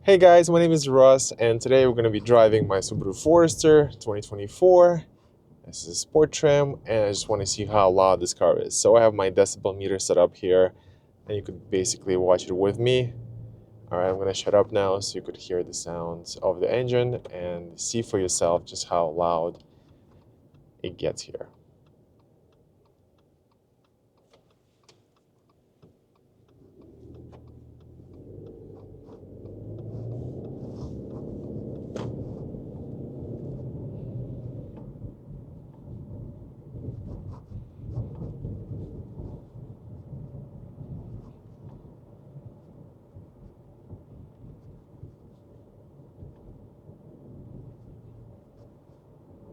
Hey guys, my name is Russ, and today we're going to be driving my Subaru Forester 2024. This is a sport trim, and I just want to see how loud this car is. So I have my decibel meter set up here, and you could basically watch it with me. Alright, I'm going to shut up now so you could hear the sounds of the engine and see for yourself just how loud it gets here.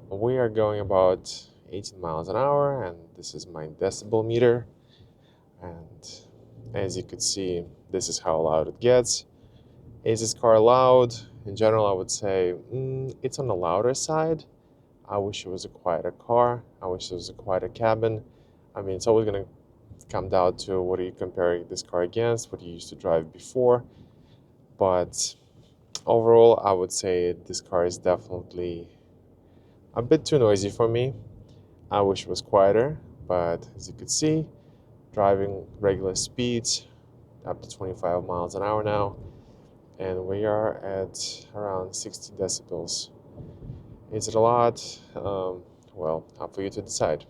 We are going about 18 miles an hour, and this is my decibel meter. And as you could see, this is how loud it gets. Is this car loud? In general, I would say it's on the louder side. I wish it was a quieter car. I wish it was a quieter cabin. I mean, it's always going to come down to what are you comparing this car against, what you used to drive before. But overall, I would say this car is definitely a bit too noisy for me. I wish it was quieter, but as you could see, driving regular speeds up to 25 miles an hour now, and we are at around 60 decibels. Is it a lot? Well, up for you to decide.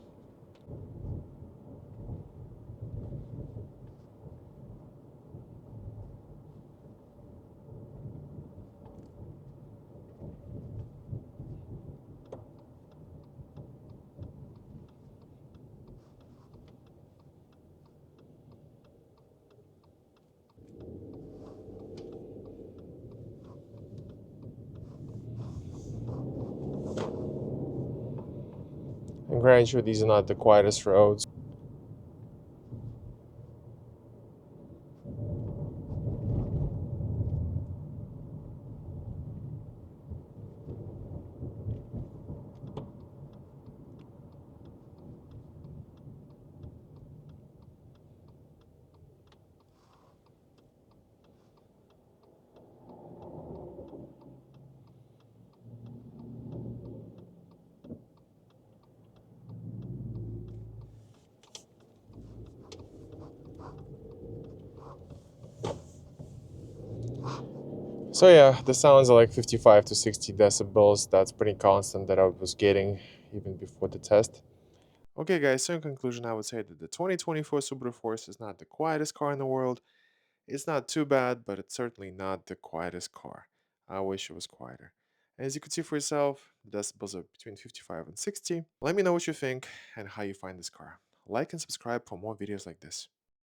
And granted you, these are not the quietest roads. So yeah, the sounds are like 55 to 60 decibels. That's pretty constant that I was getting even before the test. Okay guys, so in conclusion, I would say that the 2024 Subaru Force is not the quietest car in the world. It's not too bad, but it's certainly not the quietest car. I wish it was quieter. As you can see for yourself, the decibels are between 55 and 60. Let me know what you think and how you find this car. Like and subscribe for more videos like this.